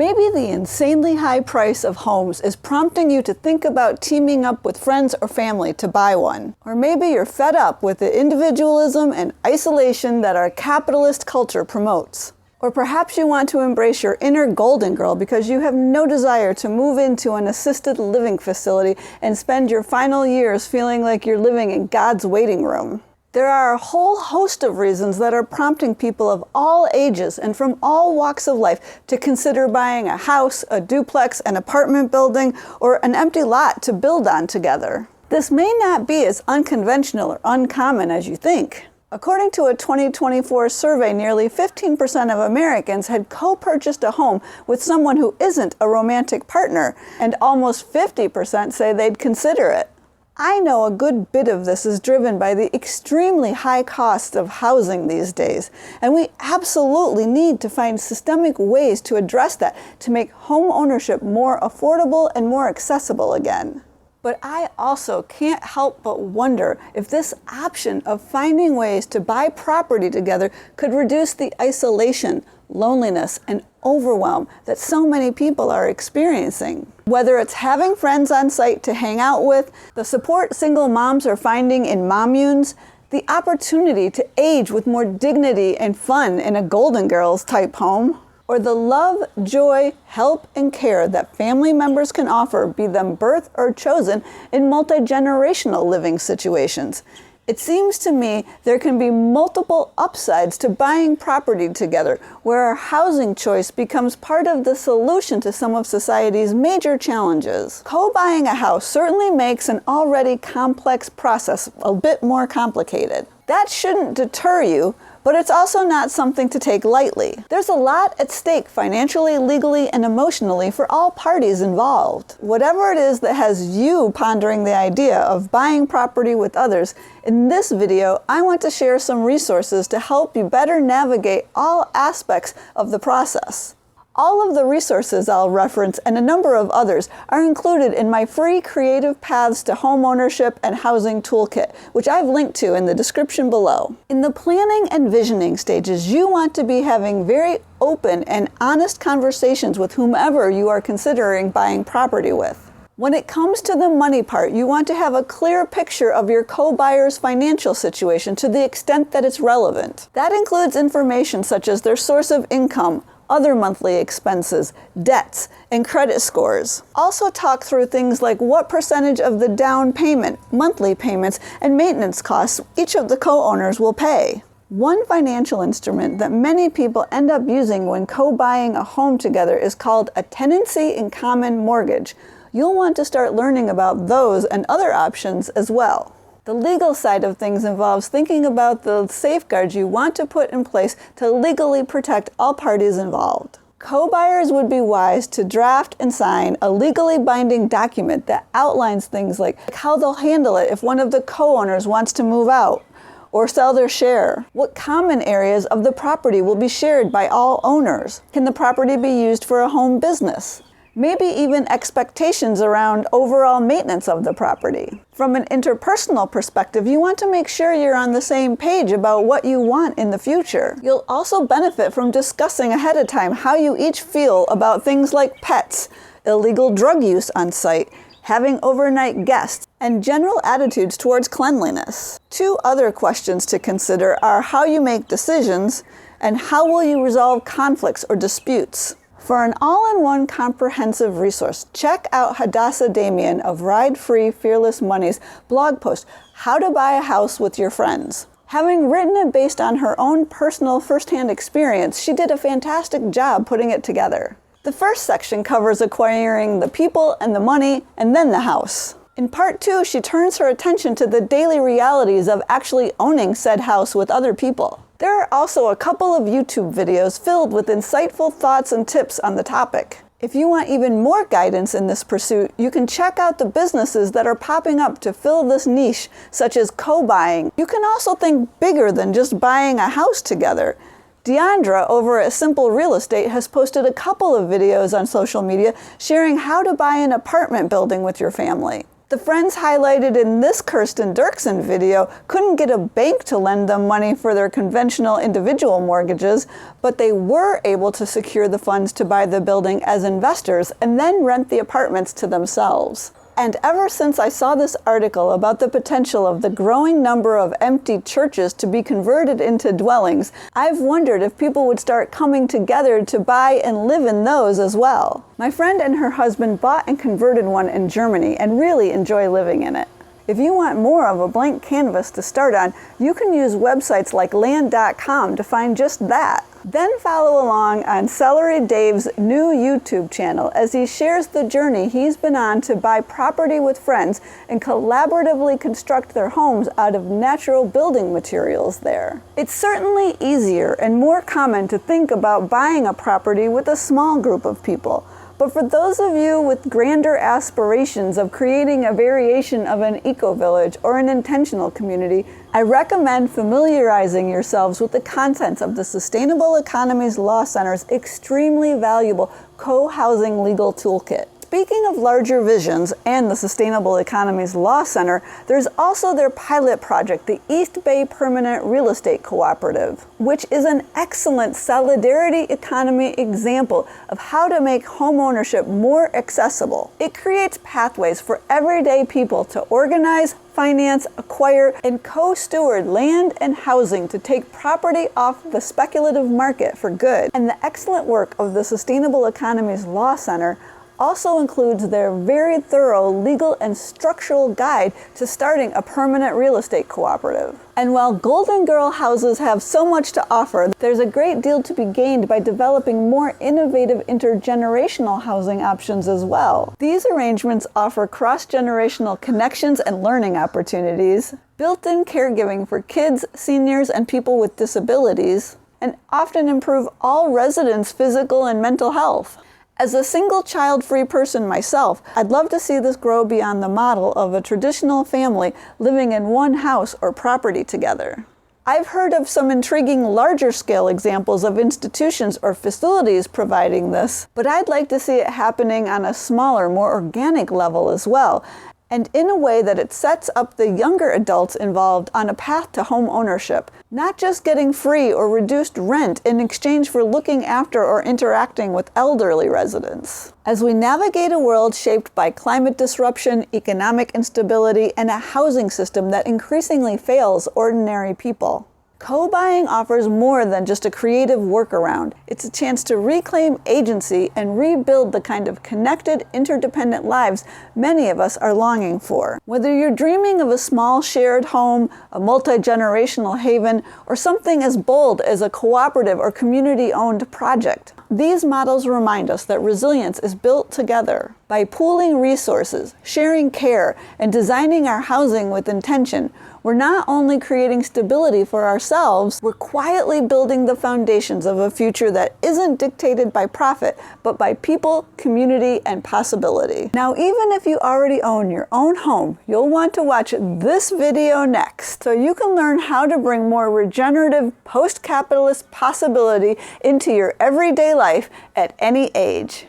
maybe the insanely high price of homes is prompting you to think about teaming up with friends or family to buy one. Or maybe you're fed up with the individualism and isolation that our capitalist culture promotes. Or perhaps you want to embrace your inner golden girl because you have no desire to move into an assisted living facility and spend your final years feeling like you're living in God's waiting room. There are a whole host of reasons that are prompting people of all ages and from all walks of life to consider buying a house, a duplex, an apartment building, or an empty lot to build on together. This may not be as unconventional or uncommon as you think. According to a 2024 survey, nearly 15% of Americans had co-purchased a home with someone who isn't a romantic partner, and almost 50% say they'd consider it. I know a good bit of this is driven by the extremely high costs of housing these days, and we absolutely need to find systemic ways to address that to make home ownership more affordable and more accessible again. But I also can't help but wonder if this option of finding ways to buy property together could reduce the isolation, loneliness, and overwhelm that so many people are experiencing. Whether it's having friends on site to hang out with, the support single moms are finding in mommunes, the opportunity to age with more dignity and fun in a Golden Girls type home, or the love, joy, help, and care that family members can offer, be them birth or chosen, in multi-generational living situations. It seems to me there can be multiple upsides to buying property together, where our housing choice becomes part of the solution to some of society's major challenges. Co-buying a house certainly makes an already complex process a bit more complicated. That shouldn't deter you, but it's also not something to take lightly. There's a lot at stake financially, legally, and emotionally for all parties involved. Whatever it is that has you pondering the idea of buying property with others, in this video, I want to share some resources to help you better navigate all aspects of the process. All of the resources I'll reference and a number of others are included in my free Creative Paths to Homeownership and Housing Toolkit, which I've linked to in the description below. In the planning and visioning stages, you want to be having very open and honest conversations with whomever you are considering buying property with. When it comes to the money part, you want to have a clear picture of your co-buyer's financial situation to the extent that it's relevant. That includes information such as their source of income, other monthly expenses, debts, and credit scores. Also talk through things like what percentage of the down payment, monthly payments, and maintenance costs each of the co-owners will pay. One financial instrument that many people end up using when co-buying a home together is called a tenancy in common mortgage. You'll want to start learning about those and other options as well. The legal side of things involves thinking about the safeguards you want to put in place to legally protect all parties involved. Co-buyers would be wise to draft and sign a legally binding document that outlines things like how they'll handle it if one of the co-owners wants to move out or sell their share. What common areas of the property will be shared by all owners? Can the property be used for a home business? Maybe even expectations around overall maintenance of the property. From an interpersonal perspective, you want to make sure you're on the same page about what you want in the future. You'll also benefit from discussing ahead of time how you each feel about things like pets, illegal drug use on site, having overnight guests, and general attitudes towards cleanliness. Two other questions to consider are how you make decisions and how will you resolve conflicts or disputes. For an all-in-one comprehensive resource, check out Hadassah Damian of Ride Free Fearless Money's blog post, How to Buy a House with Your Friends. Having written it based on her own personal first-hand experience, she did a fantastic job putting it together. The first section covers acquiring the people and the money, and then the house. In part 2, she turns her attention to the daily realities of actually owning said house with other people. There are also a couple of YouTube videos filled with insightful thoughts and tips on the topic. If you want even more guidance in this pursuit, you can check out the businesses that are popping up to fill this niche, such as co-buying. You can also think bigger than just buying a house together. Deandra over at Simple Real Estate has posted a couple of videos on social media sharing how to buy an apartment building with your family. The friends highlighted in this Kirsten Dirksen video couldn't get a bank to lend them money for their conventional individual mortgages, but they were able to secure the funds to buy the building as investors and then rent the apartments to themselves. And ever since I saw this article about the potential of the growing number of empty churches to be converted into dwellings, I've wondered if people would start coming together to buy and live in those as well. My friend and her husband bought and converted one in Germany and really enjoy living in it. If you want more of a blank canvas to start on, you can use websites like land.com to find just that. Then follow along on Celery Dave's new YouTube channel as he shares the journey he's been on to buy property with friends and collaboratively construct their homes out of natural building materials there. It's certainly easier and more common to think about buying a property with a small group of people. But for those of you with grander aspirations of creating a variation of an eco-village or an intentional community, I recommend familiarizing yourselves with the contents of the Sustainable Economies Law Center's extremely valuable co-housing legal toolkit. Speaking of larger visions and the Sustainable Economies Law Center, there's also their pilot project, the East Bay Permanent Real Estate Cooperative, which is an excellent solidarity economy example of how to make homeownership more accessible. It creates pathways for everyday people to organize, finance, acquire, and co-steward land and housing to take property off the speculative market for good. And the excellent work of the Sustainable Economies Law Center also includes their very thorough legal and structural guide to starting a permanent real estate cooperative. And while Golden Girl houses have so much to offer, there's a great deal to be gained by developing more innovative intergenerational housing options as well. These arrangements offer cross-generational connections and learning opportunities, built-in caregiving for kids, seniors, and people with disabilities, and often improve all residents' physical and mental health. As a single child-free person myself, I'd love to see this grow beyond the model of a traditional family living in one house or property together. I've heard of some intriguing larger-scale examples of institutions or facilities providing this, but I'd like to see it happening on a smaller, more organic level as well, and in a way that it sets up the younger adults involved on a path to home ownership, not just getting free or reduced rent in exchange for looking after or interacting with elderly residents. As we navigate a world shaped by climate disruption, economic instability, and a housing system that increasingly fails ordinary people, co-buying offers more than just a creative workaround. It's a chance to reclaim agency and rebuild the kind of connected, interdependent lives many of us are longing for. Whether you're dreaming of a small shared home, a multi-generational haven, or something as bold as a cooperative or community-owned project, these models remind us that resilience is built together. By pooling resources, sharing care, and designing our housing with intention, we're not only creating stability for ourselves, we're quietly building the foundations of a future that isn't dictated by profit, but by people, community, and possibility. Now, even if you already own your own home, you'll want to watch this video next, so you can learn how to bring more regenerative, post-capitalist possibility into your everyday life at any age.